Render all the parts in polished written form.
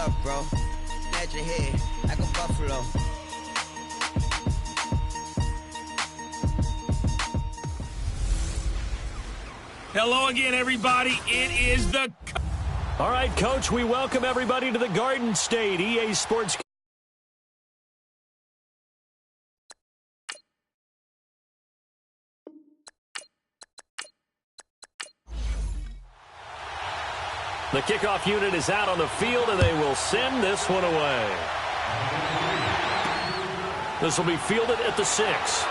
up, bro. Snatch your head like a buffalo. Hello again, everybody. It is the... All right, Coach, we welcome everybody to the Garden State EA Sports. The kickoff unit is out on the field, and they will send this one away. This will be fielded at the 6.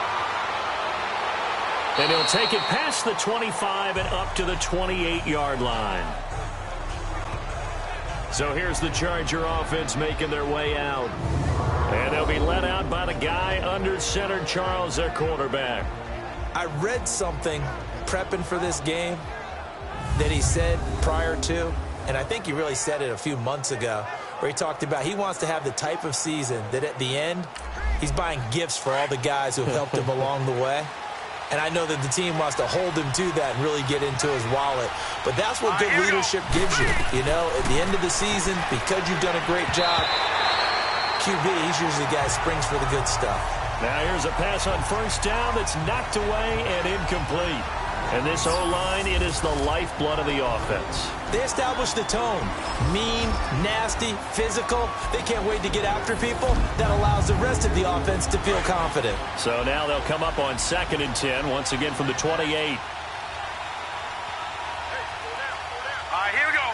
And he'll take it past the 25 and up to the 28-yard line. So here's the Charger offense making their way out. And they'll be led out by the guy under center, Charles, their quarterback. I read something prepping for this game that he said prior to, and I think he really said it a few months ago, where he talked about he wants to have the type of season that at the end, he's buying gifts for all the guys who helped him along the way. And I know that the team wants to hold him to that and really get into his wallet. But that's what good leadership gives you. You know, at the end of the season, because you've done a great job, QB, he's usually the guy who springs for the good stuff. Now here's a pass on first down that's knocked away and incomplete. And this O-line, it is the lifeblood of the offense. They established the tone. Mean, nasty, physical. They can't wait to get after people. That allows the rest of the offense to feel confident. So now they'll come up on 2nd and 10, once again from the 28. All right, here we go.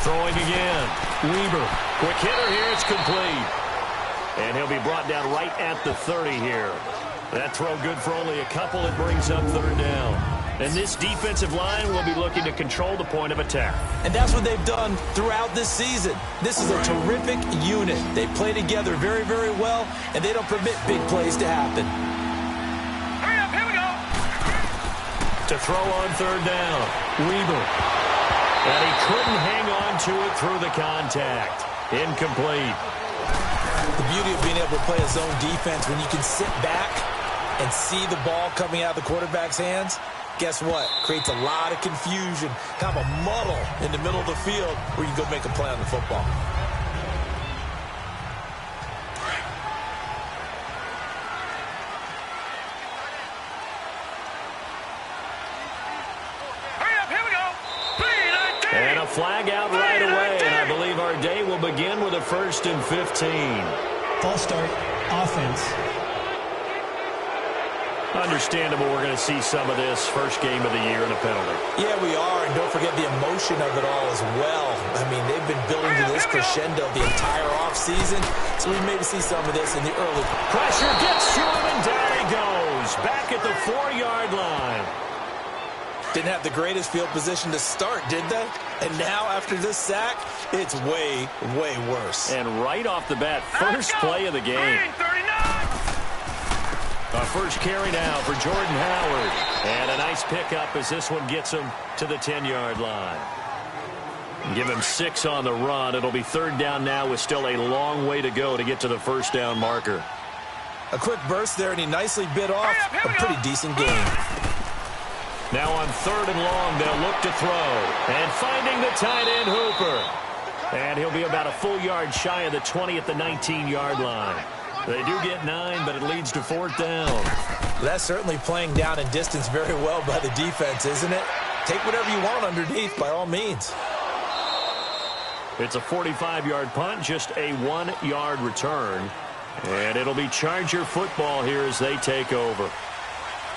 Throwing again. Weber. Quick hitter here. It's complete. And he'll be brought down right at the 30 here. That throw good for only a couple. It brings up 3rd down. And this defensive line will be looking to control the point of attack. And that's what they've done throughout this season. This is a terrific unit. They play together very, very well, and they don't permit big plays to happen. Hurry up, here we go. To throw on 3rd down. Weber. And he couldn't hang on to it through the contact. Incomplete. The beauty of being able to play a zone defense when you can sit back and see the ball coming out of the quarterback's hands, guess what? Creates a lot of confusion, kind of a muddle in the middle of the field where you go make a play on the football. Hurry up, here we go. And a flag out right away, and I believe our day will begin with a 1st and 15. False start, offense. Understandable we're going to see some of this first game of the year in a penalty. Yeah, we are, and don't forget the emotion of it all as well. I mean, they've been building to this crescendo the entire offseason, so we may see some of this in the early. Pressure gets to him, and down he goes. Back at the 4-yard line. Didn't have the greatest field position to start, did they? And now, after this sack, it's way, way worse. And right off the bat, first play of the game. A first carry now for Jordan Howard. And a nice pickup as this one gets him to the 10-yard line. Give him 6 on the run. It'll be 3rd down now with still a long way to go to get to the first down marker. A quick burst there, and he nicely bit off a pretty decent gain. Now on 3rd and long, they'll look to throw. And finding the tight end, Hooper. And he'll be about a full yard shy of the 20 at the 19-yard line. They do get 9, but it leads to 4th down. That's certainly playing down in distance very well by the defense, isn't it? Take whatever you want underneath, by all means. It's a 45-yard punt, just a 1-yard return. And it'll be Charger football here as they take over.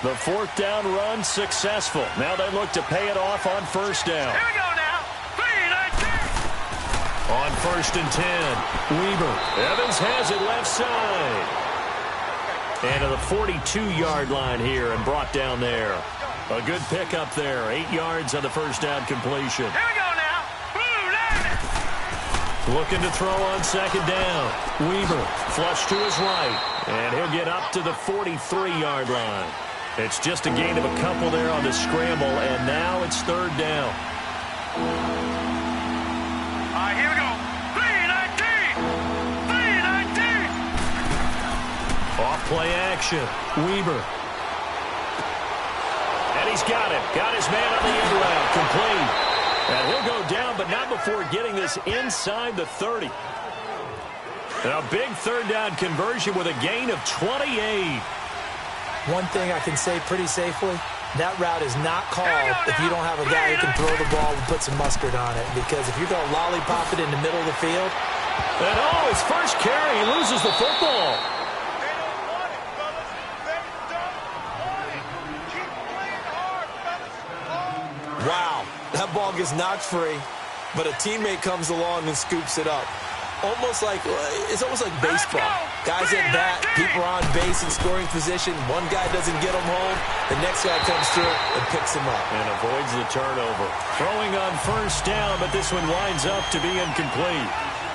The 4th down run successful. Now they look to pay it off on 1st down. Here we go now. 3-19. On 1st and 10, Weber. Evans has it left side. And to the 42-yard line here and brought down there. A good pickup there. 8 yards on the first down completion. Here we go now. Looking to throw on 2nd down. Weber flush to his right. And he'll get up to the 43-yard line. It's just a gain of a couple there on the scramble, and now it's 3rd down. All right, here we go. 3-19. 3-19. Off play action. Weber. And he's got it. Got his man on the end route. Complete. And he'll go down, but not before getting this inside the 30. And a big third down conversion with a gain of 28. One thing I can say pretty safely, that route is not called if you don't have a guy who can throw the ball and put some mustard on it. Because if you're going to lollipop it in the middle of the field. And his first carry, he loses the football. Wow, that ball gets knocked free, but a teammate comes along and scoops it up. It's almost like baseball. Guys at bat, people are on base in scoring position. One guy doesn't get him home. The next guy comes through and picks him up. And avoids the turnover. Throwing on first down, but this one winds up to be incomplete.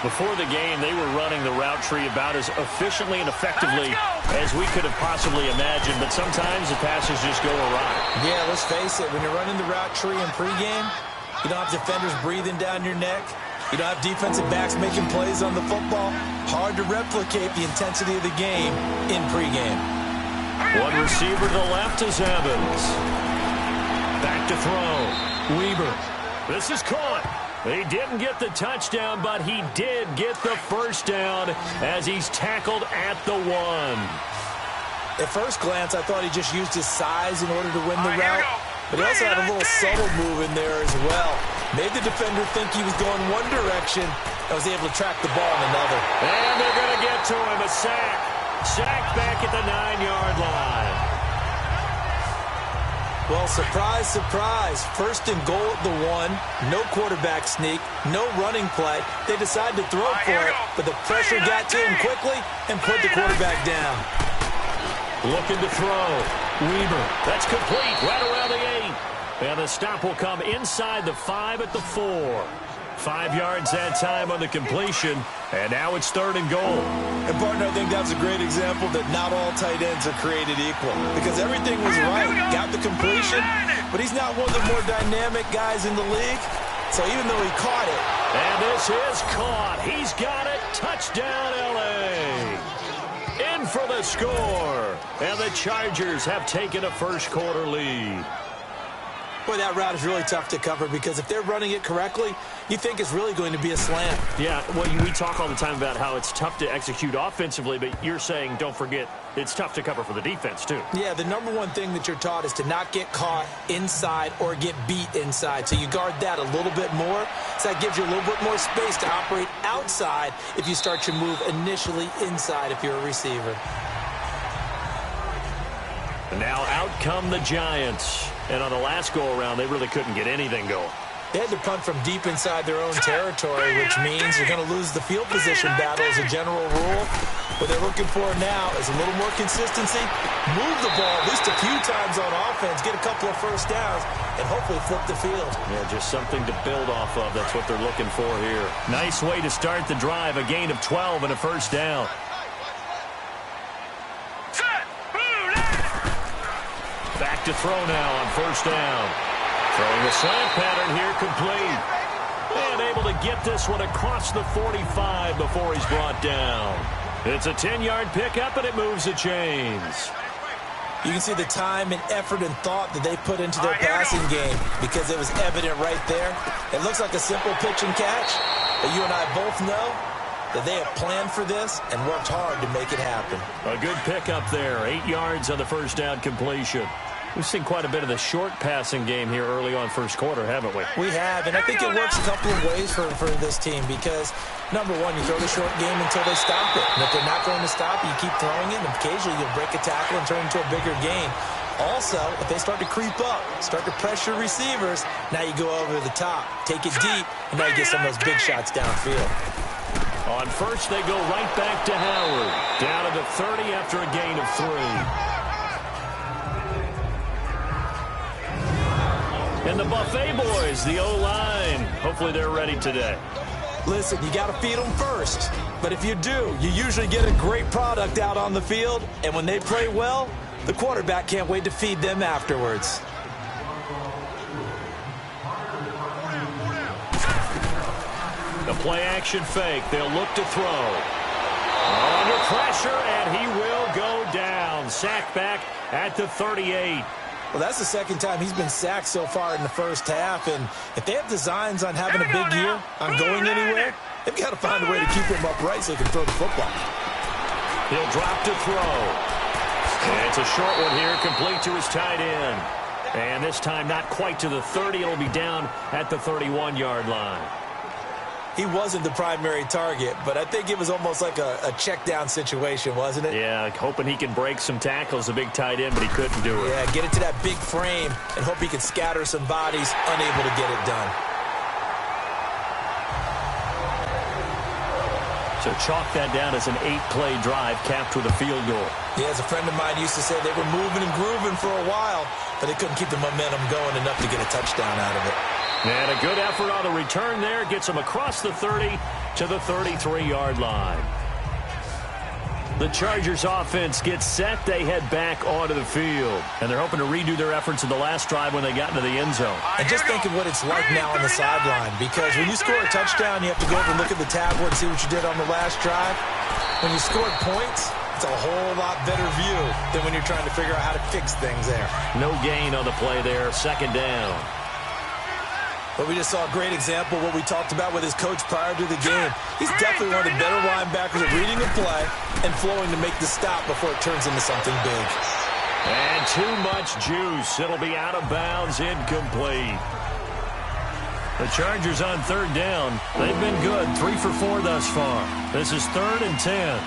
Before the game, they were running the route tree about as efficiently and effectively as we could have possibly imagined, but sometimes the passes just go awry. Yeah, let's face it. When you're running the route tree in pregame, you don't have defenders breathing down your neck. You don't have defensive backs making plays on the football. Hard to replicate the intensity of the game in pregame. One receiver to the left is Evans. Back to throw. Weber. This is caught. He didn't get the touchdown, but he did get the first down as he's tackled at the 1. At first glance, I thought he just used his size in order to win the route. But he also had a little subtle move in there as well. Made the defender think he was going one direction and was able to track the ball in another. And they're going to get to him. A sack. Sack back at the 9-yard line. Well, surprise, surprise. First and goal at the 1. No quarterback sneak. No running play. They decided to throw for it, but the pressure got to him quickly and put the quarterback down. Looking to throw. Weber. That's complete. Right around the 8. And the stop will come inside the 5 at the 4. 5 yards that time on the completion. And now it's 3rd and goal. And, partner, I think that's a great example that not all tight ends are created equal. Because everything was right. Got the completion. But he's not one of the more dynamic guys in the league. So even though he caught it. And this is caught. He's got it. Touchdown, L.A. In for the score. And the Chargers have taken a first-quarter lead. Boy, that route is really tough to cover because if they're running it correctly, you think it's really going to be a slam. Yeah, well, we talk all the time about how it's tough to execute offensively, but you're saying, don't forget, it's tough to cover for the defense, too. Yeah, the number one thing that you're taught is to not get caught inside or get beat inside. So you guard that a little bit more. So that gives you a little bit more space to operate outside if you start your move initially inside if you're a receiver. And now out come the Giants. And on the last go-around, they really couldn't get anything going. They had to punt from deep inside their own territory, which means you're going to lose the field position battle as a general rule. What they're looking for now is a little more consistency, move the ball at least a few times on offense, get a couple of first downs, and hopefully flip the field. Yeah, just something to build off of. That's what they're looking for here. Nice way to start the drive, a gain of 12 and a first down. Back to throw now on first down. Throwing the slant pattern here complete. And able to get this one across the 45 before he's brought down. It's a 10-yard pickup, and it moves the chains. You can see the time and effort and thought that they put into their passing game because it was evident right there. It looks like a simple pitch and catch, but you and I both know that they have planned for this and worked hard to make it happen. A good pickup there. 8 yards on the first down completion. We've seen quite a bit of the short passing game here early on first quarter, haven't we? We have, and I think it works a couple of ways for this team because, number one, you throw the short game until they stop it. And if they're not going to stop it, you keep throwing it, and occasionally you'll break a tackle and turn it into a bigger gain. Also, if they start to creep up, start to pressure receivers, now you go over the top, take it deep, and now you get some of those big shots downfield. On first, they go right back to Howard. Down to the 30 after a gain of 3. And the Buffet boys, the O-line, hopefully they're ready today. Listen, you got to feed them first. But if you do, you usually get a great product out on the field. And when they play well, the quarterback can't wait to feed them afterwards. The play-action fake. They'll look to throw. Under pressure, and he will go down. Sack back at the 38. Well, that's the second time he's been sacked so far in the first half, and if they have designs on having a big year, on going anywhere, they've got to find a way to keep him upright so he can throw the football. He'll drop to throw. And it's a short one here, complete to his tight end. And this time not quite to the 30. It'll be down at the 31-yard line. He wasn't the primary target, but I think it was almost like a check-down situation, wasn't it? Yeah, hoping he can break some tackles, a big tight end, but he couldn't do it. Yeah, get it to that big frame and hope he can scatter some bodies, unable to get it done. So chalk that down as an 8-play drive capped with a field goal. Yeah, as a friend of mine used to say, they were moving and grooving for a while, but they couldn't keep the momentum going enough to get a touchdown out of it. And a good effort on the return there. Gets him across the 30 to the 33-yard line. The Chargers offense gets set. They head back onto the field. And they're hoping to redo their efforts in the last drive when they got into the end zone. And just think of what it's like now on the sideline, because when you score a touchdown, you have to go over and look at the tablet and see what you did on the last drive. When you scored points, it's a whole lot better view than when you're trying to figure out how to fix things there. No gain on the play there. Second down. But we just saw a great example of what we talked about with his coach prior to the game. He's definitely one of the better linebackers at reading a play and flowing to make the stop before it turns into something big. And too much juice. It'll be out of bounds, incomplete. The Chargers on third down. They've been good, 3 for 4 thus far. This is 3rd and 10.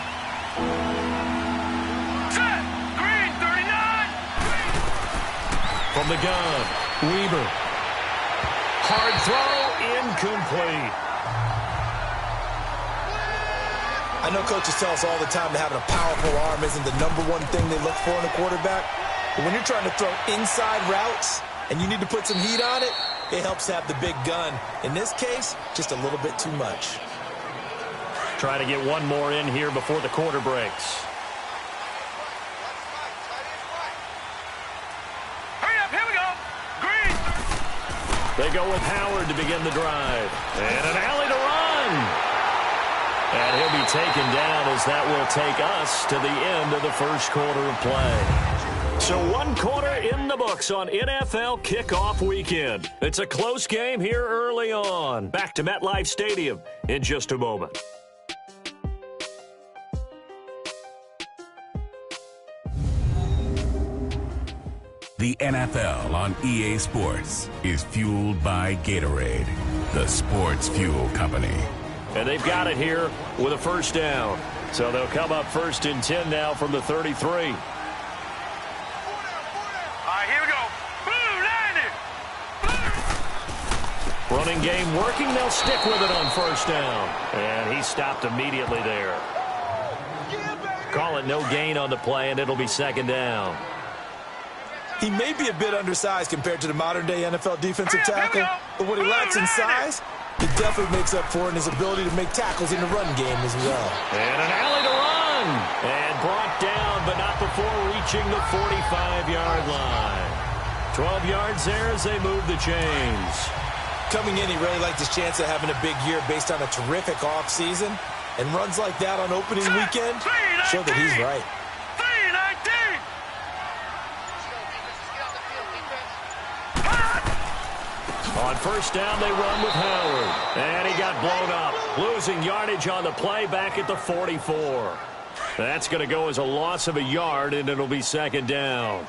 Set. Green, 39. From the gun, Weaver. Hard throw, incomplete. I know coaches tell us all the time that having a powerful arm isn't the #1 thing they look for in a quarterback. But when you're trying to throw inside routes and you need to put some heat on it, it helps have the big gun. In this case, just a little bit too much. Try to get one more in here before the quarter breaks. Hurry up, here we go. Green. They go with Howard to begin the drive. And an alley to run. And he'll be taken down as that will take us to the end of the first quarter of play. So 1 quarter in the books on NFL kickoff weekend. It's a close game here early on. Back to MetLife Stadium in just a moment. The NFL on EA Sports is fueled by Gatorade, the sports fuel company. And they've got it here with a first down. So they'll come up 1st and 10 now from the 33. All right, here we go. Blue, 90. Running game working. They'll stick with it on first down. And he stopped immediately there. Call it no gain on the play, and it'll be 2nd down. He may be a bit undersized compared to the modern-day NFL defensive tackle, but what he lacks in size, it definitely makes up for in his ability to make tackles in the run game as well. And an alley to run. And brought down, but not before reaching the 45-yard line. 12 yards there as they move the chains. Coming in, he really liked his chance of having a big year based on a terrific offseason. And runs like that on opening weekend show that he's right. 319. On first down, they run with Howard. And he got blown up. Losing yardage on the play back at the 44. That's going to go as a loss of a yard, and it'll be 2nd down.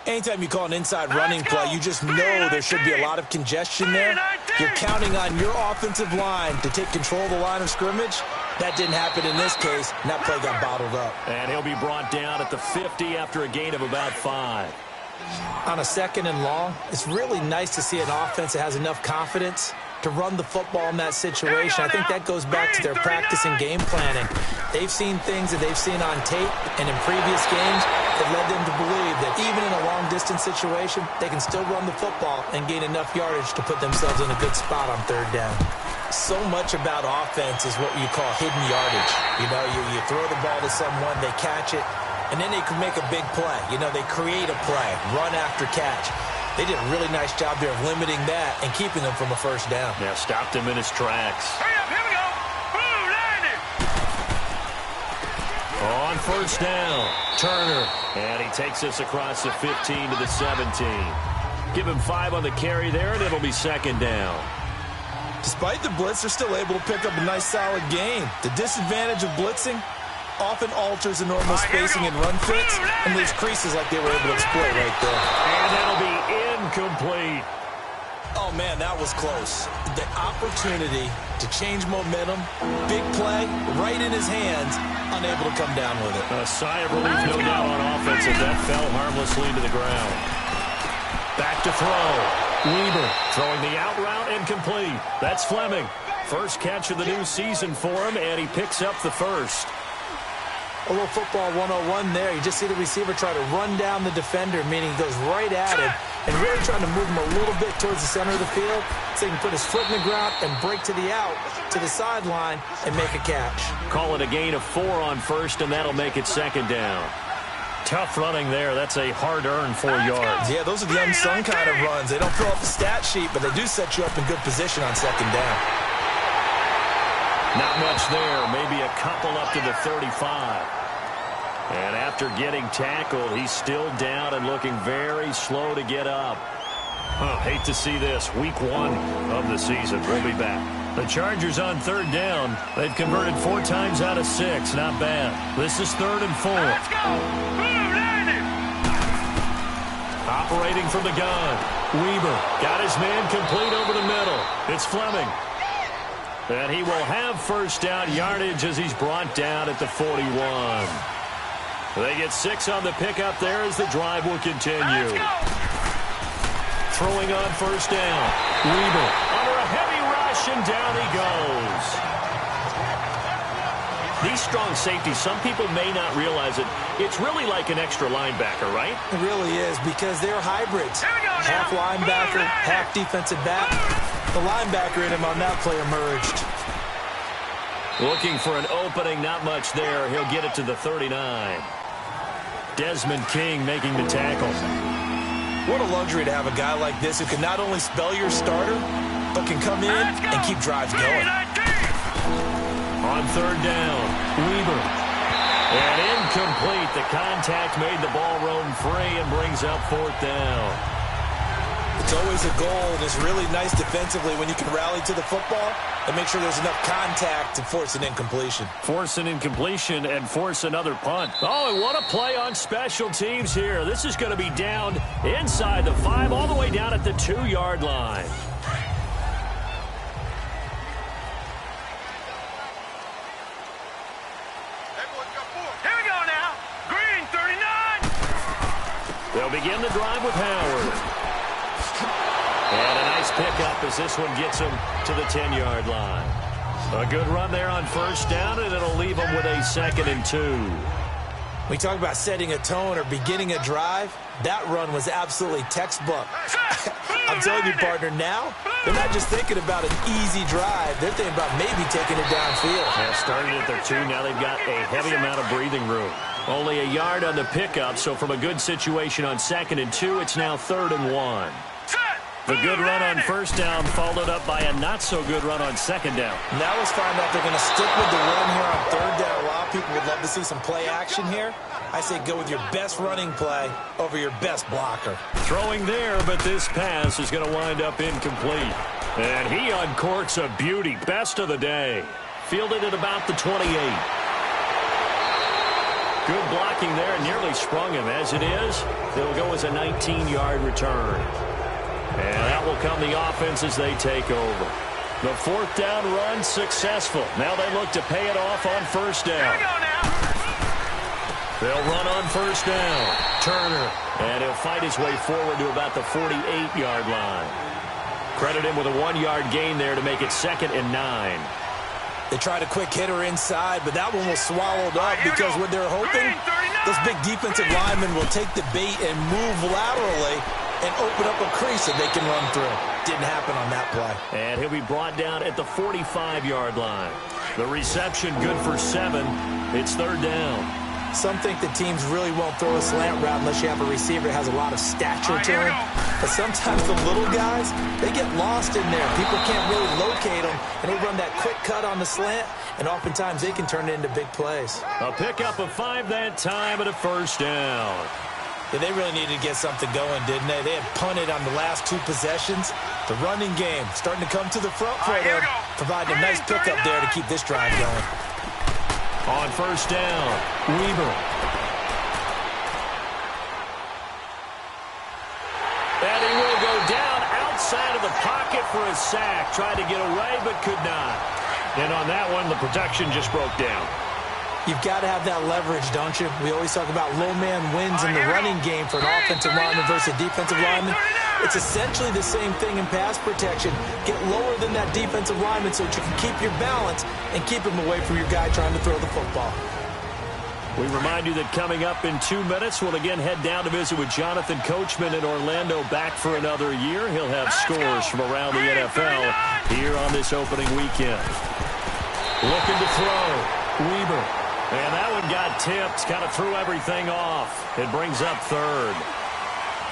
Anytime you call an inside running play, you just know there should be a lot of congestion there. You're counting on your offensive line to take control of the line of scrimmage. That didn't happen in this case, and that play got bottled up. And he'll be brought down at the 50 after a gain of about 5. On a 2nd and long, it's really nice to see an offense that has enough confidence to run the football in that situation. I think that goes back to their practice and game planning. They've seen things that they've seen on tape and in previous games that led them to believe that even in a long-distance situation, they can still run the football and gain enough yardage to put themselves in a good spot on 3rd down. So much about offense is what you call hidden yardage. You know, you throw the ball to someone, they catch it, and then they can make a big play. You know, they create a play, run after catch. They did a really nice job there of limiting that and keeping them from a first down. Yeah, stopped him in his tracks. Hurry up, here we go. Blue, 90. On first down. Turner. And he takes us across the 15 to the 17. Give him 5 on the carry there, and it'll be second down. Despite the blitz, they're still able to pick up a nice, solid gain. The disadvantage of blitzing often alters the normal spacing and run fits, and leaves creases like they were able to exploit right there. And that'll be incomplete. Oh, man, that was close. The opportunity to change momentum, big play, right in his hands, unable to come down with it. A sigh of relief, no doubt, on offense, as that fell harmlessly to the ground. Back to throw. Weber throwing the out route and complete. That's Fleming. First catch of the new season for him, and he picks up the first. A little football 101 there. You just see the receiver try to run down the defender, meaning he goes right at him, and really trying to move him a little bit towards the center of the field so he can put his foot in the ground and break to the out, to the sideline, and make a catch. Call it a gain of 4 on first, and that'll make it second down. Tough running there. That's a hard-earned 4 yards. Yeah, those are the unsung kind of runs. They don't fill up the stat sheet, but they do set you up in good position on second down. Not much there. Maybe a couple up to the 35. And after getting tackled, he's still down and looking very slow to get up. Hate to see this. Week 1 of the season. We'll be back. The Chargers on third down. They've converted 4 times out of 6. Not bad. This is 3rd and 4. Let's go. Operating from the gun. Weber got his man complete over the middle. It's Fleming. And he will have first down yardage as he's brought down at the 41. They get 6 on the pickup there as the drive will continue. Throwing on first down. Weber under a heavy rush, and down he goes. These strong safeties, some people may not realize it. It's really like an extra linebacker, right? It really is, because they're hybrids. Half linebacker, half defensive back. The linebacker in him on that play emerged. Looking for an opening, not much there. He'll get it to the 39. Desmond King making the tackle. What a luxury to have a guy like this who can not only spell your starter, but can come in and keep drives going. On third down, Weber. And incomplete. The contact made the ball roam free and brings up 4th down. It's always a goal, and it's really nice defensively when you can rally to the football and make sure there's enough contact to force an incompletion. Force an incompletion and force another punt. Oh, and what a play on special teams here. This is going to be down inside the 5, all the way down at the 2-yard line. Here we go now. Green, 39. They'll begin the drive with Howard. And a nice pickup as this one gets him to the 10-yard line. A good run there on first down, and it'll leave him with a 2nd and 2. We talk about setting a tone or beginning a drive. That run was absolutely textbook. I'm telling you, partner, now they're not just thinking about an easy drive. They're thinking about maybe taking it downfield. They started at their 2. Now they've got a heavy amount of breathing room. Only a yard on the pickup, so from a good situation on 2nd and 2, it's now 3rd and 1. The good run on first down followed up by a not-so-good run on second down. Now let's find out they're going to stick with the run here on third down. A lot of people would love to see some play action here. I say go with your best running play over your best blocker. Throwing there, but this pass is going to wind up incomplete. And he uncorks a beauty. Best of the day. Fielded at about the 28. Good blocking there. Nearly sprung him. As it is, they'll go as a 19-yard return. And that will come the offense as they take over. The 4th down run successful. Now they look to pay it off on first down. They'll run on first down. Turner. And he'll fight his way forward to about the 48-yard line. Credit him with a 1-yard gain there to make it 2nd and 9. They tried a quick hitter inside, but that one was swallowed up because when they're hoping, those big defensive linemen will take the bait and move laterally and open up a crease that they can run through. Didn't happen on that play. And he'll be brought down at the 45-yard line. The reception good for 7. It's 3rd down. Some think the teams really won't throw a slant route unless you have a receiver that has a lot of stature to him. But sometimes the little guys, they get lost in there. People can't really locate them, and they run that quick cut on the slant, and oftentimes they can turn it into big plays. A pickup of 5 that time and a first down. Yeah, they really needed to get something going, didn't they? They had punted on the last 2 possessions. The running game starting to come to the front for them, providing a nice pickup there to keep this drive going. On first down, Weaver. And he will go down outside of the pocket for a sack. Tried to get away, but could not. And on that one, the protection just broke down. You've got to have that leverage, don't you? We always talk about low man wins in the running game for an offensive lineman versus a defensive lineman. It's essentially the same thing in pass protection. Get lower than that defensive lineman so that you can keep your balance and keep him away from your guy trying to throw the football. We remind you that coming up in 2 minutes, we'll again head down to visit with Jonathan Coachman in Orlando, back for another year. He'll have scores from around the NFL here on this opening weekend. Looking to throw, Weaver. And that one got tipped, kind of threw everything off. It brings up third.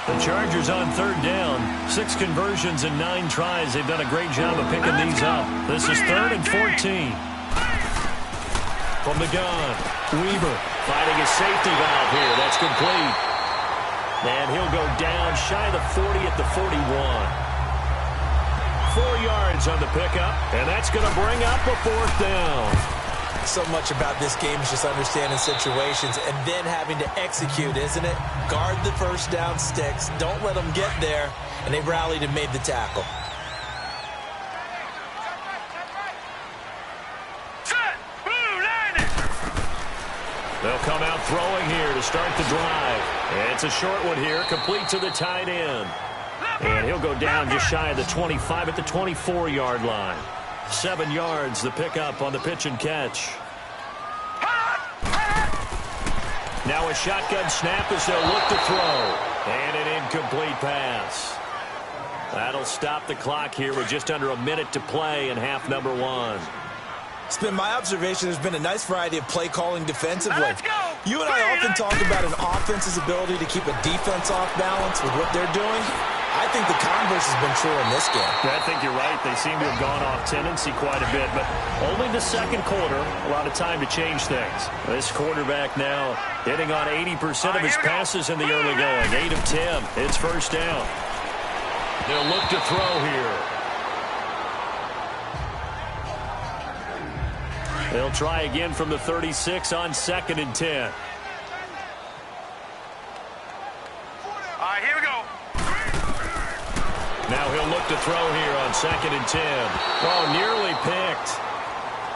The Chargers on third down. 6 conversions and 9 tries. They've done a great job of picking these up. This is 3rd and 14. From the gun, Weaver finding a safety valve here. That's complete. And he'll go down shy of the 40 at the 41. 4 yards on the pickup, and that's going to bring up a 4th down. So much about this game is just understanding situations and then having to execute, isn't it? Guard the first down sticks. Don't let them get there. And they rallied and made the tackle. They'll come out throwing here to start the drive. And it's a short one here, complete to the tight end. And he'll go down just shy of the 25 at the 24-yard line. 7 yards, the pickup on the pitch and catch. Now a shotgun snap as they'll look to throw. And an incomplete pass. That'll stop the clock here with just under a minute to play in half number 1. It's been my observation there's been a nice variety of play calling defensively. You and I often talk about an offense's ability to keep a defense off balance with what they're doing. I think the converse has been true in this game. I think you're right. They seem to have gone off tendency quite a bit, but only the second quarter, a lot of time to change things. This quarterback now hitting on 80% of his passes in the early going. 8 of 10. It's first down. They'll look to throw here. They'll try again from the 36 on 2nd and 10. All right, here we go. Now he'll look to throw here on 2nd and 10. Oh, nearly picked.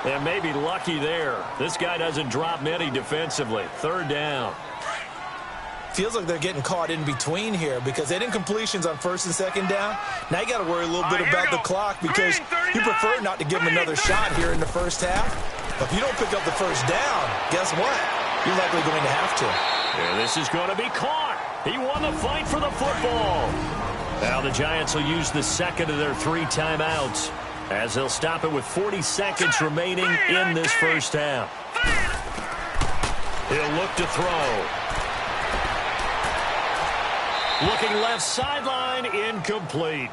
And maybe lucky there. This guy doesn't drop many defensively. 3rd down. Feels like they're getting caught in between here because they didn't completions on 1st and 2nd down. Now you got to worry a little bit about the clock because you prefer not to give them another shot here in the first half. But if you don't pick up the first down, guess what? You're likely going to have to. And this is going to be caught. He won the fight for the football. Now the Giants will use the second of their 3 timeouts as they'll stop it with 40 seconds remaining in this first half. He'll look to throw. Looking left sideline, incomplete.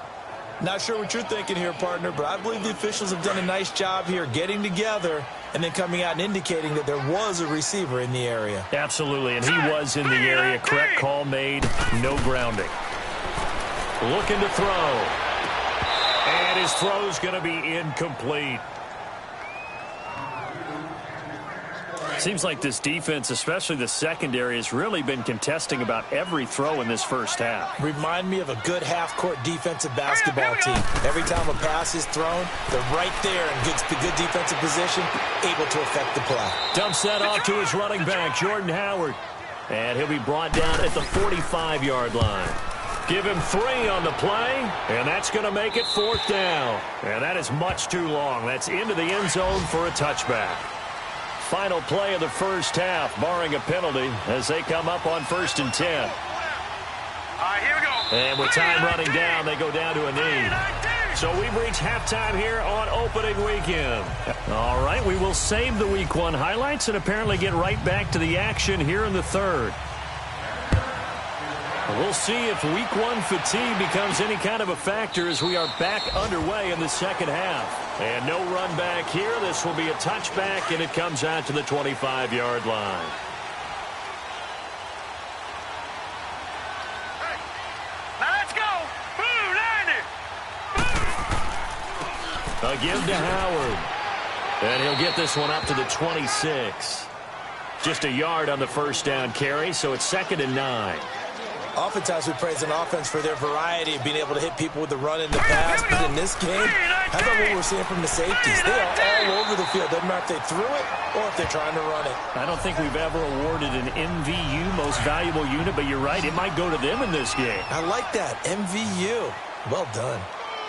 Not sure what you're thinking here, partner, but I believe the officials have done a nice job here getting together and then coming out and indicating that there was a receiver in the area. Absolutely, and he was in the area. Correct call made, no grounding. Looking to throw. And his throw's going to be incomplete. Seems like this defense, especially the secondary, has really been contesting about every throw in this first half. Remind me of a good half-court defensive basketball team. Every time a pass is thrown, they're right there in good defensive position, able to affect the play. Dumps that off to his running back, Jordan Howard. And he'll be brought down at the 45-yard line. Give him 3 on the play, and that's going to make it 4th down. And that is much too long. That's into the end zone for a touchback. Final play of the first half, barring a penalty, as they come up on 1st and 10. All right, here we go. And with time running down, they go down to a knee. So we've reached halftime here on opening weekend. All right, we will save the Week 1 highlights and apparently get right back to the action here in the 3rd. We'll see if week one fatigue becomes any kind of a factor as we are back underway in the second half. And no run back here. This will be a touchback, and it comes out to the 25-yard line. Now let's go. Boo, Landy. A give to Howard. And he'll get this one up to the 26. Just a yard on the first down carry, so it's 2nd and 9. Oftentimes we praise an offense for their variety of being able to hit people with the run and the pass, but in this game, how about what we're seeing from the safeties? They are all over the field. Doesn't matter if they threw it or if they're trying to run it. I don't think we've ever awarded an MVU, most valuable unit, but you're right, it might go to them in this game. I like that, MVU. Well done.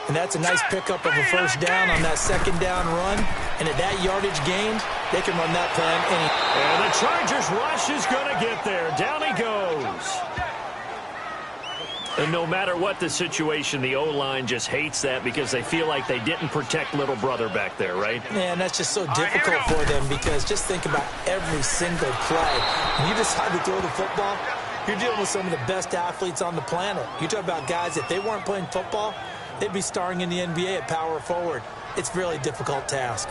And that's a nice pickup of a first down on that second down run. And at that yardage gained, they can run that plan And the Chargers rush is going to get there. Down he goes. And no matter what the situation, the O-line just hates that because they feel like they didn't protect little brother back there, right? Yeah, and that's just so difficult for them because just think about every single play. When you decide to throw the football, you're dealing with some of the best athletes on the planet. You talk about guys, if they weren't playing football, they'd be starring in the NBA at power forward. It's a really difficult task.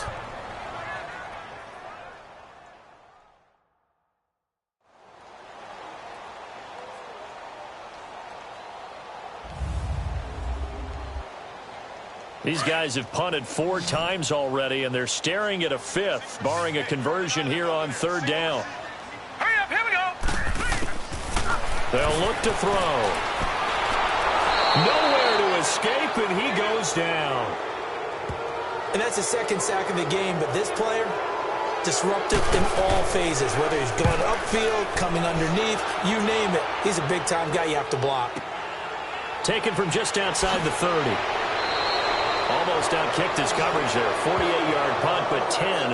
These guys have punted 4 times already, and they're staring at a 5th, barring a conversion here on 3rd down. Hurry up, here we go. They'll look to throw. Nowhere to escape, and he goes down. And that's the second sack of the game, but this player, disruptive in all phases, whether he's going upfield, coming underneath, you name it. He's a big-time guy you have to block. Taken from just outside the 30. Almost outkicked his coverage there. 48-yard punt, but 10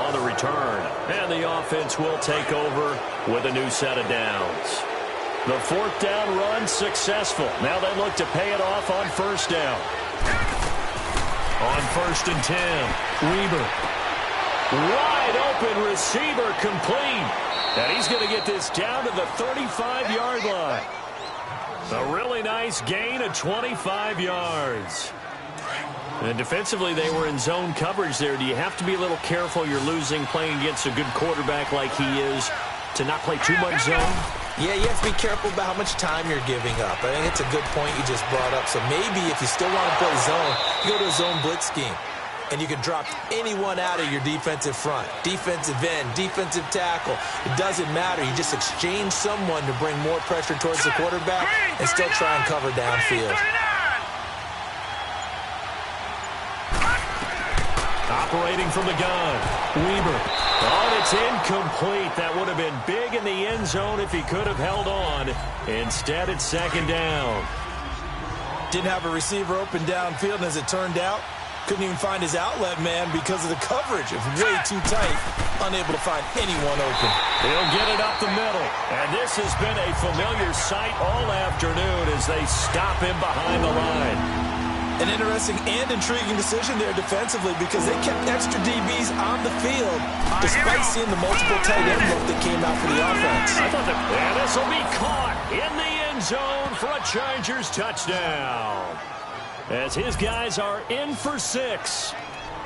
on the return. And the offense will take over with a new set of downs. The 4th down run successful. Now they look to pay it off on 1st down. On 1st and 10, Weber. Wide open receiver complete. And he's going to get this down to the 35-yard line. A really nice gain of 25 yards. And defensively, they were in zone coverage there. Do you have to be a little careful? You're losing playing against a good quarterback like he is to not play too much zone? Yeah, you have to be careful about how much time you're giving up. I think it's a good point you just brought up. So maybe if you still want to play zone, you go to a zone blitz scheme. And you can drop anyone out of your defensive front. Defensive end, defensive tackle. It doesn't matter. You just exchange someone to bring more pressure towards the quarterback and still try and cover downfield. Operating from the gun, Weber. Oh, it's incomplete. That would have been big in the end zone if he could have held on. Instead, it's 2nd down. Didn't have a receiver open downfield, and as it turned out, couldn't even find his outlet man because of the coverage. It was way too tight, unable to find anyone open. He'll get it up the middle. And this has been a familiar sight all afternoon as they stop him behind the line. An interesting and intriguing decision there defensively because they kept extra DBs on the field despite seeing the multiple tight end look that came out for the offense. I thought and this will be caught in the end zone for a Chargers touchdown. As his guys are in for 6.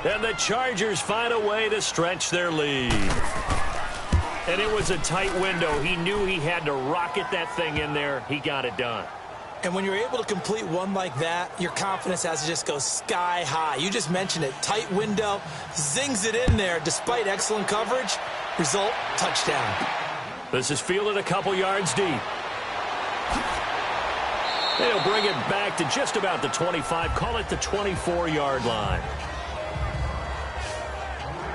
And the Chargers find a way to stretch their lead. And it was a tight window. He knew he had to rocket that thing in there. He got it done. And when you're able to complete one like that, your confidence has to just go sky high. You just mentioned it. Tight window, zings it in there despite excellent coverage. Result, touchdown. This is fielded a couple yards deep. They'll bring it back to just about the 25. Call it the 24-yard line.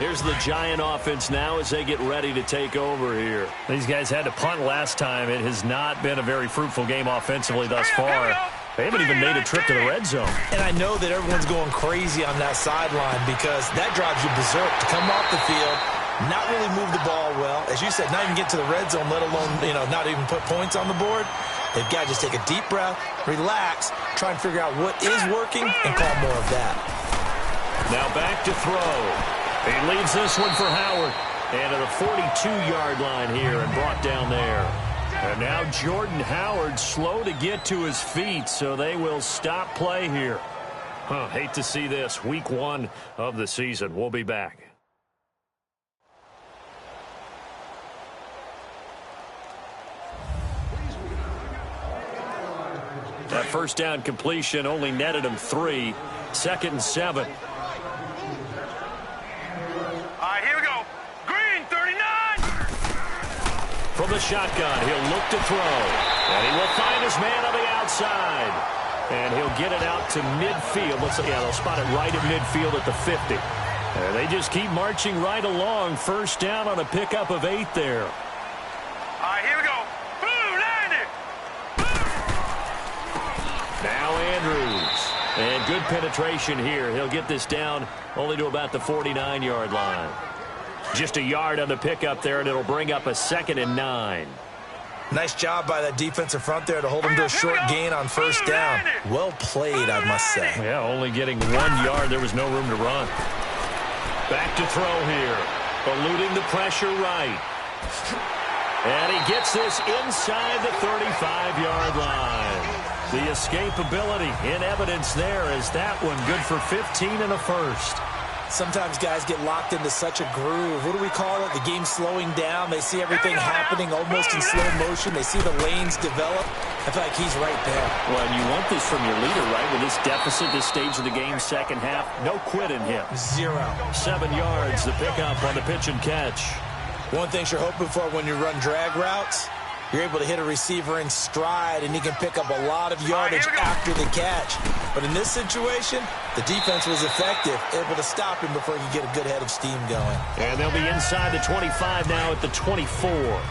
Here's the Giant offense now as they get ready to take over here. These guys had to punt last time. It has not been a very fruitful game offensively thus far. They haven't even made a trip to the red zone. And I know that everyone's going crazy on that sideline because that drives you berserk to come off the field, not really move the ball well. As you said, not even get to the red zone, let alone, not even put points on the board. They've got to just take a deep breath, relax, try and figure out what is working, and call more of that. Now back to throw. He leaves this one for Howard. And at the 42-yard line here and brought down there. And now Jordan Howard slow to get to his feet, so they will stop play here. Hate to see this. Week 1 of the season. We'll be back. That first down completion only netted him 3. 2nd and 7. All right, here we go. Green, 39. From the shotgun, he'll look to throw. And he will find his man on the outside. And he'll get it out to midfield. Looks like, they'll spot it right at midfield at the 50. And they just keep marching right along. First down on a pickup of 8 there. All right, here we go. Boom, landed. Now Andrews. And good penetration here. He'll get this down only to about the 49-yard line. Just a yard on the pickup there, and it'll bring up a 2nd and 9. Nice job by that defensive front there to hold him to a short gain on first down. Well played, I must say. Yeah, only getting 1 yard. There was no room to run. Back to throw here. Eluding the pressure right. And he gets this inside the 35-yard line. The escapability in evidence there as that one good for 15 and a first. Sometimes guys get locked into such a groove. What do we call it? The game slowing down. They see everything happening almost in slow motion. They see the lanes develop. I feel like he's right there. Well, and you want this from your leader, right? With this deficit, this stage of the game, second half, no quit in him. 0. 7 yards, the pickup on the pitch and catch. One thing you're hoping for when you run drag routes, you're able to hit a receiver in stride, and he can pick up a lot of yardage after the catch. But in this situation, the defense was effective, able to stop him before he could get a good head of steam going. And they'll be inside the 25 now at the 24.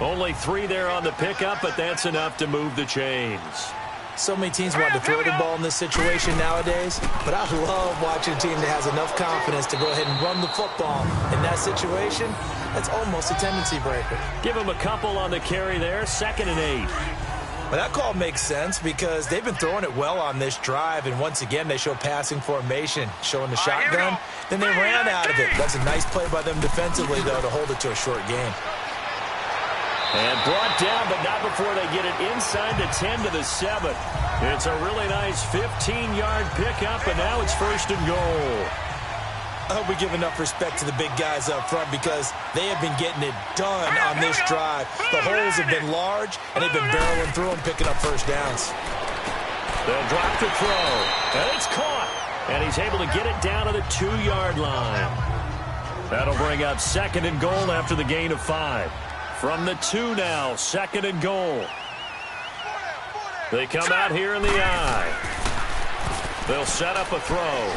Only 3 there on the pickup, but that's enough to move the chains. So many teams want to throw the ball in this situation nowadays, but I love watching a team that has enough confidence to go ahead and run the football. In that situation, that's almost a tendency breaker. Give him a couple on the carry there, 2nd and 8. Well, that call makes sense because they've been throwing it well on this drive, and once again, they show passing formation, showing the shotgun. Then they ran out of it. That's a nice play by them defensively, though, to hold it to a short game. And brought down, but not before they get it inside the 10 to the 7. It's a really nice 15-yard pickup, and now it's 1st and goal. I hope we give enough respect to the big guys up front because they have been getting it done on this drive. The holes have been large, and they've been barreling through them, picking up first downs. They'll drop the throw, and it's caught. And he's able to get it down to the 2-yard line. That'll bring up 2nd and goal after the gain of 5. From the 2 now, 2nd and goal. They come out here in the I. They'll set up a throw.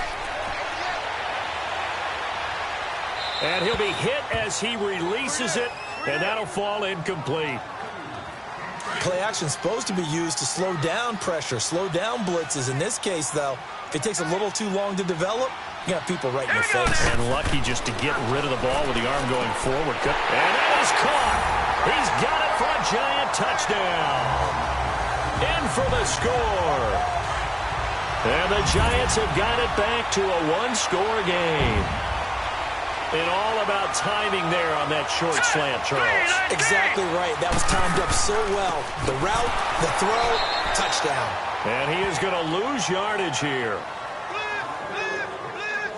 And he'll be hit as he releases it, and that'll fall incomplete. Play action is supposed to be used to slow down pressure, slow down blitzes. In this case, though, if it takes a little too long to develop, you got people right in your face. And lucky just to get rid of the ball with the arm going forward. And that is caught. He's got it for a giant touchdown. In for the score. And the Giants have got it back to a 1-score game. And all about timing there on that short slant, Charles. Exactly right. That was timed up so well. The route, the throw, touchdown. And he is going to lose yardage here.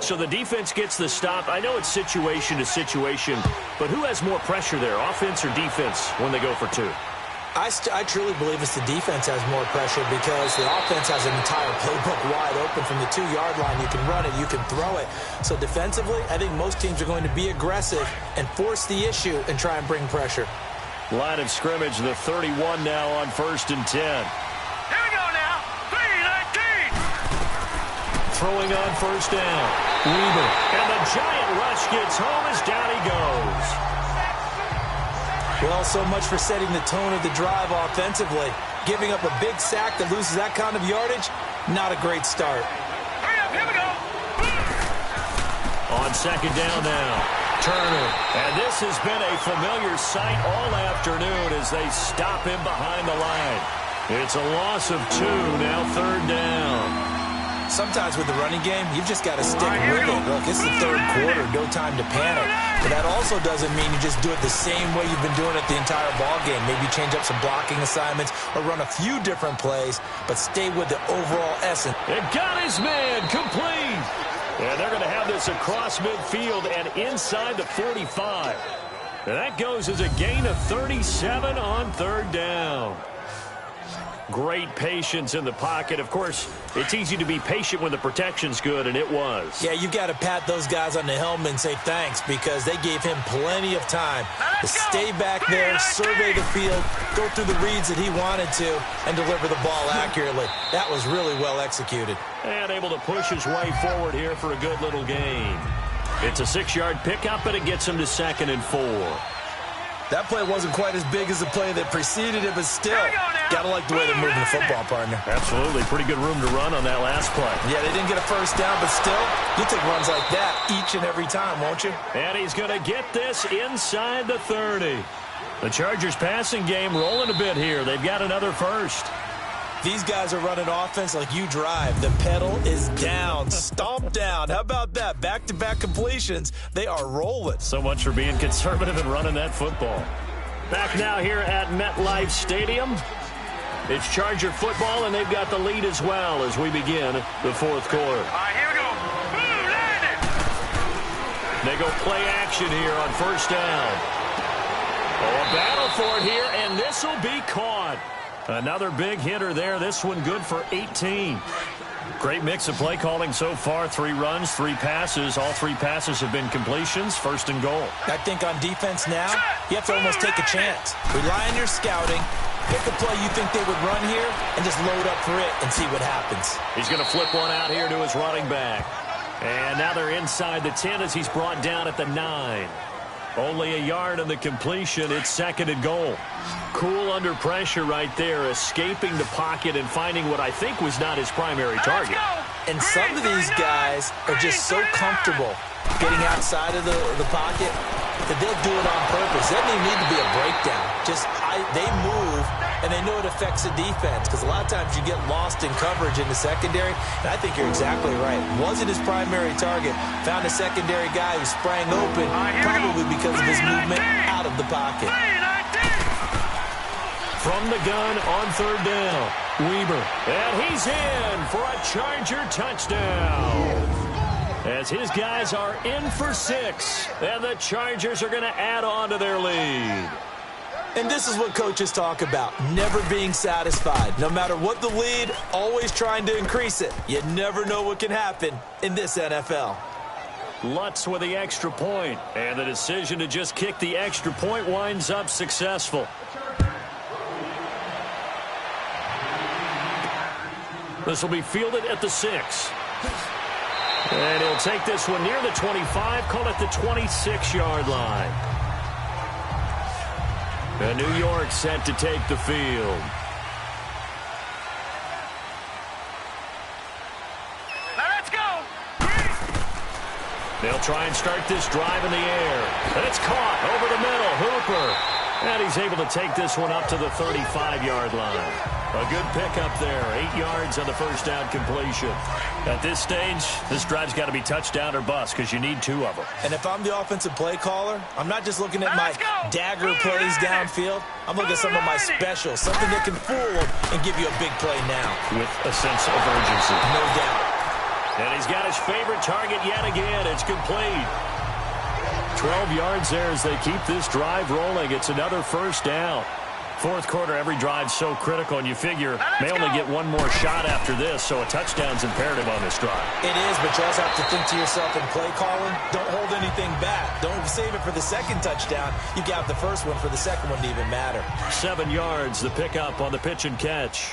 So the defense gets the stop. I know it's situation to situation, but who has more pressure there, offense or defense, when they go for 2? I truly believe it's the defense has more pressure because the offense has an entire playbook wide open from the 2-yard line. You can run it, you can throw it. So defensively, I think most teams are going to be aggressive and force the issue and try and bring pressure. Line of scrimmage, the 31 now on 1st and 10. Here we go now. 3-19. Throwing on 1st down. Weaver. And the giant rush gets home as down he goes. Well, so much for setting the tone of the drive offensively. Giving up a big sack that loses that kind of yardage, not a great start. Hurry up, here we go. On 2nd down now, Turner. And this has been a familiar sight all afternoon as they stop him behind the line. It's a loss of 2, now 3rd down. sometimes with the running game, you've just got to stick with it. Look, it's the third quarter, no time to panic. But that also doesn't mean you just do it the same way you've been doing it the entire ball game. Maybe change up some blocking assignments or run a few different plays, but stay with the overall essence. It got his man complete. And they're going to have this across midfield and inside the 45. And that goes as a gain of 37 on third down. Great patience in the pocket. Of course, it's easy to be patient when the protection's good, and it was. Yeah, you've got to pat those guys on the helmet and say thanks because they gave him plenty of time to stay back there, survey the field, go through the reads that he wanted to, and deliver the ball accurately. That was really well executed. And able to push his way forward here for a good little gain. It's a 6-yard pickup, and it gets him to 2nd and 4. That play wasn't quite as big as the play that preceded it, but still, got to like the way they're moving the football, partner. Absolutely. Pretty good room to run on that last play. Yeah, they didn't get a first down, but still, you'll take runs like that each and every time, won't you? And he's going to get this inside the 30. The Chargers passing game rolling a bit here. They've got another first. These guys are running offense like you drive. The pedal is down, stomp down. How about that? Back-to-back completions. They are rolling. So much for being conservative and running that football. Back now here at MetLife Stadium. It's Charger football, and they've got the lead as well as we begin the fourth quarter. All right, here we go. Boom, landed. They go play action here on first down. Oh, a battle for it here, and this will be caught. Another big hitter there. This one good for 18. Great mix of play calling so far. 3 runs, 3 passes. All 3 passes have been completions. 1st and goal. I think on defense now, you have to almost take a chance. Rely on your scouting. Pick a play you think they would run here and just load up for it and see what happens. He's going to flip one out here to his running back. And now they're inside the 10 as he's brought down at the 9. Only a yard on the completion. It's 2nd and goal. Cool under pressure right there, escaping the pocket and finding what I think was not his primary target. And some of these guys are just so comfortable getting outside of the pocket that they'll do it on purpose. There doesn't even need to be a breakdown. They move, and they know it affects the defense because a lot of times you get lost in coverage in the secondary, and I think you're exactly right. Wasn't his primary target. Found a secondary guy who sprang open, probably because of his movement out of the pocket. From the gun on third down, Weber. And he's in for a Charger touchdown. As his guys are in for 6, and the Chargers are going to add on to their lead. And this is what coaches talk about, never being satisfied. No matter what the lead, always trying to increase it. You never know what can happen in this NFL. Lutz with the extra point, and the decision to just kick the extra point winds up successful. This will be fielded at the 6. And he'll take this one near the 25, call it the 26-yard line. And New York set to take the field. Now let's go. They'll try and start this drive in the air. And it's caught over the middle. Hooper. And he's able to take this one up to the 35-yard line. A good pickup there. 8 yards on the first down completion. At this stage, this drive's got to be touchdown or bust because you need 2 of them. And if I'm the offensive play caller, I'm not just looking at my dagger plays downfield. I'm looking at some of my specials, something that can fool them and give you a big play now. With a sense of urgency. No doubt. And he's got his favorite target yet again. It's complete. 12 yards there as they keep this drive rolling. It's another first down. Fourth quarter, every drive's so critical, and you figure may only get one more shot after this, so a touchdown's imperative on this drive. It is, but you also have to think to yourself in play calling, don't hold anything back. Don't save it for the second touchdown. You got the first one for the second one to even matter. 7 yards, the pickup on the pitch and catch.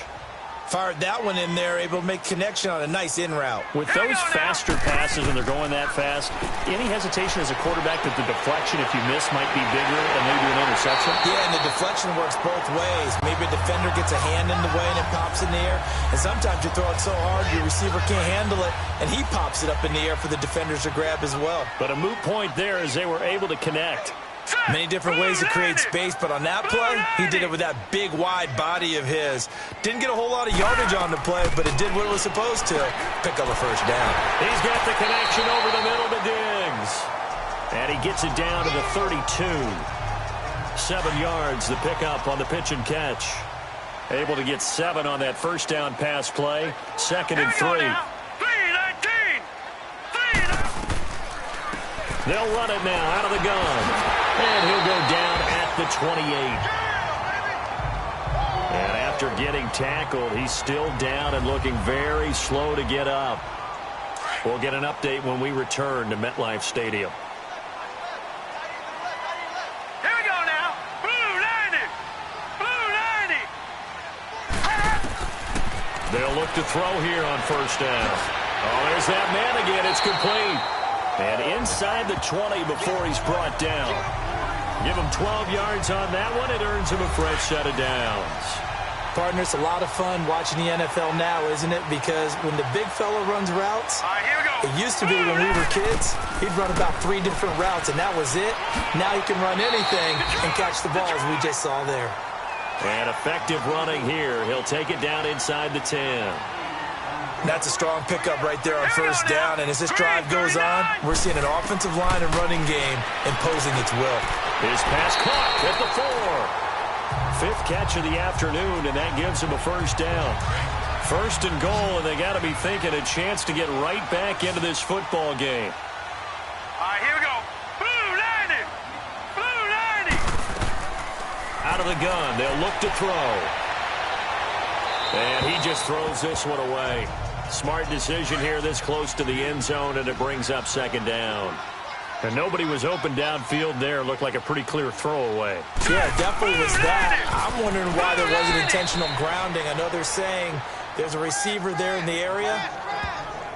Fired that one in there, able to make connection on a nice in route. With those faster passes when they're going that fast, any hesitation as a quarterback that the deflection, if you miss, might be bigger and maybe an interception? Yeah, and the deflection works both ways. Maybe a defender gets a hand in the way and it pops in the air. And sometimes you throw it so hard your receiver can't handle it, and he pops it up in the air for the defenders to grab as well. But a moot point there as they were able to connect. Many different ways to create space, but on that play, he did it with that big, wide body of his. Didn't get a whole lot of yardage on the play, but it did what it was supposed to. Pick up a first down. He's got the connection over the middle to Diggs. And he gets it down to the 32. 7 yards, the pickup on the pitch and catch. Able to get 7 on that first down pass play. 2nd and 3. They'll run it now out of the gun. And he'll go down at the 28. And after getting tackled, he's still down and looking very slow to get up. We'll get an update when we return to MetLife Stadium. Here we go now. Blue 90. Blue 90. They'll look to throw here on first down. Oh, there's that man again. It's complete. And inside the 20 before he's brought down. Give him 12 yards on that one. It earns him a fresh set of downs. Partner, it's a lot of fun watching the NFL now, isn't it? Because when the big fella runs routes, All right, here we go. it used to be when we were kids, he'd run about 3 different routes, and that was it. Now he can run anything and catch the ball, as we just saw there. And effective running here. He'll take it down inside the 10. That's a strong pickup right there on first down, and as this drive goes on, we're seeing an offensive line and running game imposing its will. His pass caught at the 4. 5th catch of the afternoon, and that gives him a first down. 1st and goal, and they got to be thinking a chance to get right back into this football game. All right, here we go. Blue 90. Blue 90. Out of the gun, they'll look to throw. And he just throws this one away. Smart decision here this close to the end zone, and it brings up 2nd down. And nobody was open downfield there. Looked like a pretty clear throwaway. Yeah, definitely was that. I'm wondering why there wasn't intentional grounding. I know they're saying there's a receiver there in the area.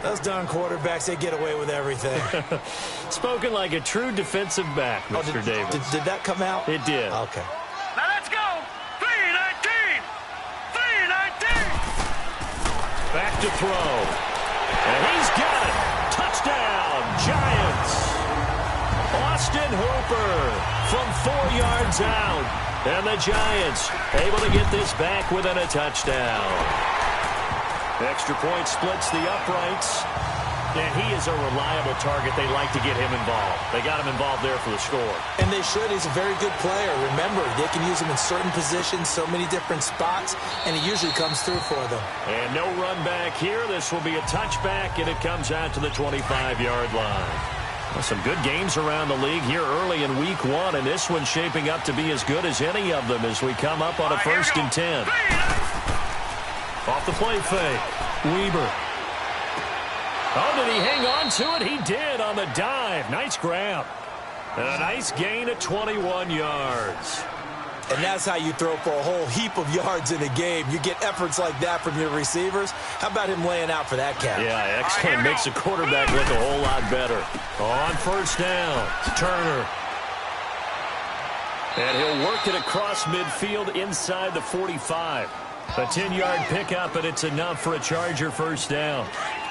Those darn quarterbacks, they get away with everything. Spoken like a true defensive back, Mr. Davis. Did that come out? It did. Okay. Now let's go. 319. 319. Back to throw. And he's got it. Touchdown, Giants. Austin Hooper from 4 yards out. And the Giants able to get this back within a touchdown. Extra point splits the uprights. And he is a reliable target. They like to get him involved. They got him involved there for the score. And they should. He's a very good player. Remember, they can use him in certain positions, so many different spots, and he usually comes through for them. And no run back here. This will be a touchback, and it comes out to the 25-yard line. Well, some good games around the league here early in week 1, and this one's shaping up to be as good as any of them as we come up on a 1st and 10. Off the play fake. Weber. Oh, did he hang on to it? He did on the dive. Nice grab. And a nice gain of 21 yards. And that's how you throw for a whole heap of yards in a game. You get efforts like that from your receivers. How about him laying out for that catch? Yeah, excellent. Makes the quarterback look a whole lot better. On first down, Turner. And he'll work it across midfield inside the 45. A 10-yard pickup, and it's enough for a Charger first down.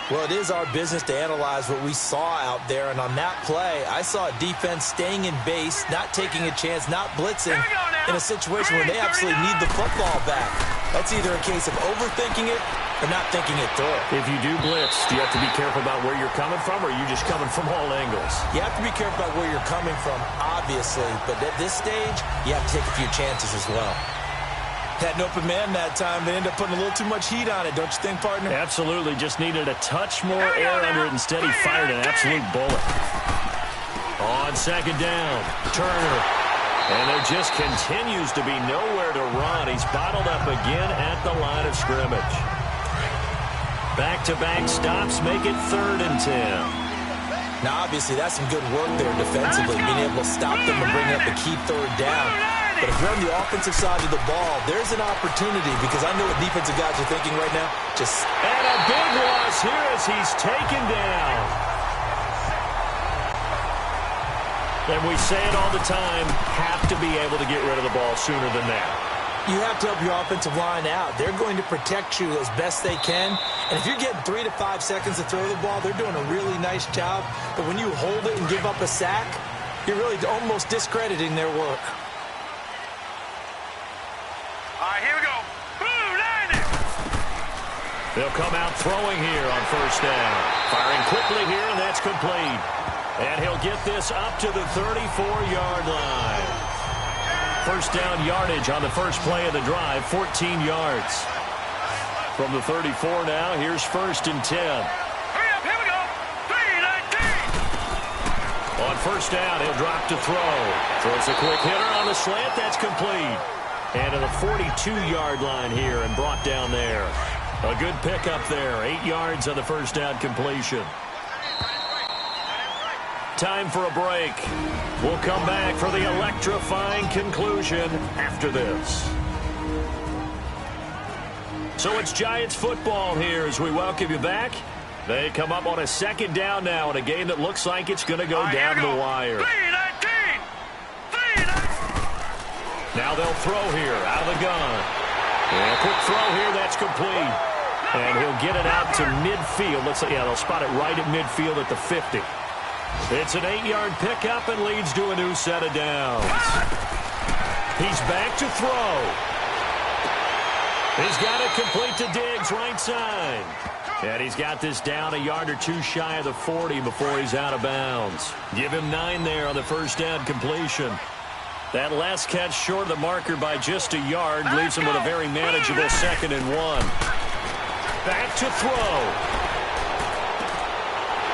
Well, it is our business to analyze what we saw out there, and on that play, I saw a defense staying in base, not taking a chance, not blitzing in a situation where they absolutely need the football back. That's either a case of overthinking it or not thinking it through. If you do blitz, do you have to be careful about where you're coming from, or are you just coming from all angles? You have to be careful about where you're coming from, obviously, but at this stage, you have to take a few chances as well. Had an open man that time. They ended up putting a little too much heat on it, don't you think, partner? Absolutely. Just needed a touch more air under it. Instead, he fired an absolute bullet. On second down, Turner. And there just continues to be nowhere to run. He's bottled up again at the line of scrimmage. Back-to-back stops make it 3rd and 10. Now, obviously, that's some good work there defensively, being able to stop them and bring up a key 3rd down. But if you're on the offensive side of the ball, there's an opportunity, because I know what defensive guys are thinking right now. And a big loss here as he's taken down. And we say it all the time, have to be able to get rid of the ball sooner than that. You have to help your offensive line out. They're going to protect you as best they can. And if you're getting 3 to 5 seconds to throw the ball, they're doing a really nice job. But when you hold it and give up a sack, you're really almost discrediting their work. All right, here we go. Blue line it. They'll come out throwing here on first down. Firing quickly here, and that's complete. And he'll get this up to the 34-yard line. First down yardage on the first play of the drive, 14 yards. From the 34 now, here's first and 10. Hurry up, here we go. 3-19. On first down, he'll drop to throw. Throws a quick hitter on the slant. That's complete. And to the 42-yard line here and brought down there. A good pickup there. 8 yards on the first down completion. Time for a break. We'll come back for the electrifying conclusion after this. So it's Giants football here as we welcome you back. They come up on a second down now in a game that looks like it's going to go down the wire. 3-19. Now they'll throw here out of the gun. And a quick throw here, that's complete. And he'll get it out to midfield. They'll spot it right at midfield at the 50. It's an 8-yard pickup and leads to a new set of downs. He's back to throw. He's got it complete to Diggs, right side. And he's got this down a yard or two shy of the 40 before he's out of bounds. Give him 9 there on the first down completion. That last catch short of the marker by just a yard leaves him with a very manageable 2nd and 1. Back to throw.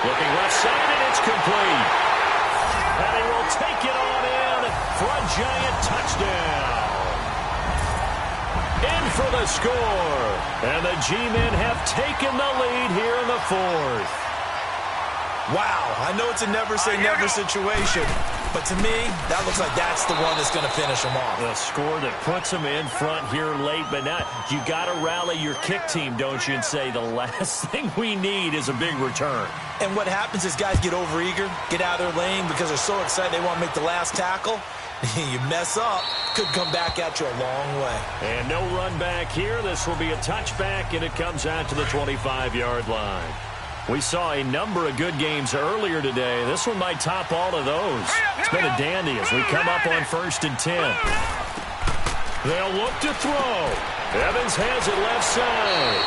Looking left side, and it's complete. And he will take it on in for a Giant touchdown. In for the score. And the G-men have taken the lead here in the 4th. Wow, I know it's a never-say-never situation, but to me, that looks like that's the one that's going to finish them off. The score that puts them in front here late, but now you got to rally your kick team, don't you, and say the last thing we need is a big return. And what happens is guys get overeager, get out of their lane because they're so excited they want to make the last tackle. You mess up, could come back at you a long way. And no run back here. This will be a touchback, and it comes out to the 25-yard line. We saw a number of good games earlier today. This one might top all of those. It's been a dandy as we come up on first and 10. They'll look to throw. Evans has it left side.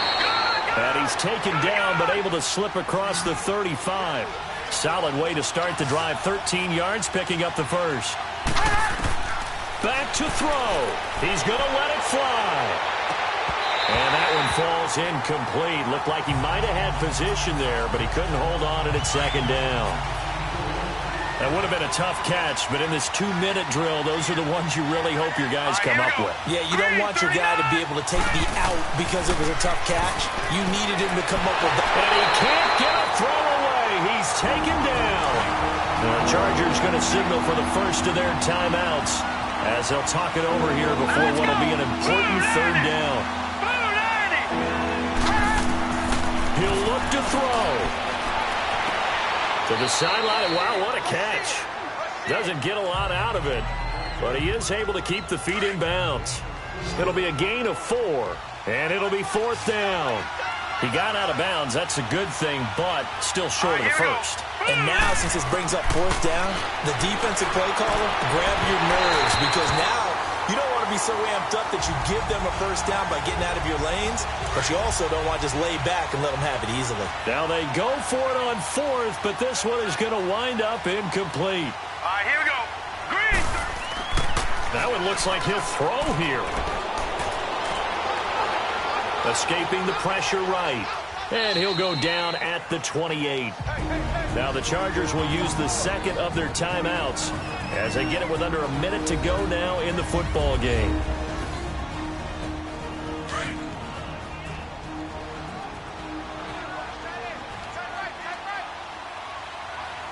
And he's taken down but able to slip across the 35. Solid way to start the drive. 13 yards, picking up the first. Back to throw. He's going to let it fly. And that one falls incomplete. Looked like he might have had position there, but he couldn't hold on at second down. That would have been a tough catch, but in this 2-minute drill, those are the ones you really hope your guys come up with. Yeah, you don't want your guy to be able to take the out because it was a tough catch. You needed him to come up with that. And he can't get a throw away. He's taken down. The Chargers going to signal for the first of their timeouts as they'll talk it over here before what will be an important third down. He'll look to throw. To the sideline. Wow, what a catch. Doesn't get a lot out of it, but he is able to keep the feet in bounds. It'll be a gain of 4, and it'll be 4th down. He got out of bounds. That's a good thing, but still short of the first. And now, since this brings up 4th down, the defensive play caller, grab your nerves, because now you don't want to be so amped up that you give them a first down by getting out of your lanes, but you also don't want to just lay back and let them have it easily. Now they go for it on 4th, but this one is going to wind up incomplete. All right, here we go. Green. That one looks like he'll throw here. Escaping the pressure right. And he'll go down at the 28. Now the Chargers will use the second of their timeouts as they get it with under a minute to go now in the football game.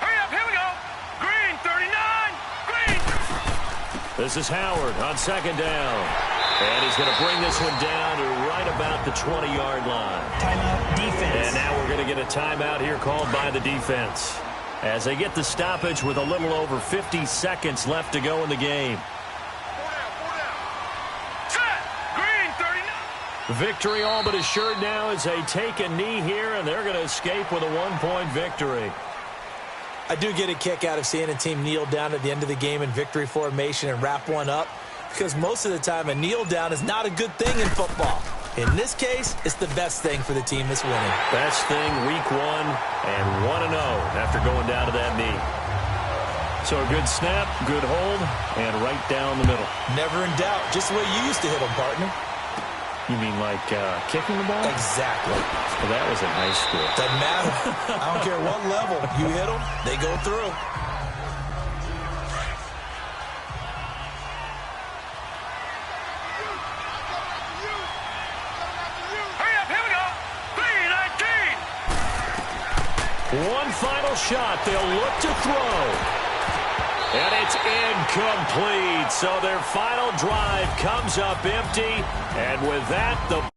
Hurry up, here we go. Green, 39. Green. This is Howard on second down. And he's going to bring this one down to right about the 20-yard line. Timeout, defense. And now we're going to get a timeout here called by the defense as they get the stoppage with a little over 50 seconds left to go in the game. Set. Green, 39. Victory all but assured now as they take a knee here, and they're going to escape with a 1-point victory. I do get a kick out of seeing a team kneel down at the end of the game in victory formation and wrap one up, because most of the time a kneel down is not a good thing in football. In this case, it's the best thing for the team that's winning. Best thing week 1 and 1-0 after going down to that knee. So a good snap, good hold, and right down the middle. Never in doubt. Just the way you used to hit them, partner. You mean like kicking the ball? Exactly. Well, that was in high school. Doesn't matter. I don't care what level. You hit them, they go through. Hurry up, here we go. 3-19. One final shot. They'll look to throw. And it's incomplete. So their final drive comes up empty. And with that, the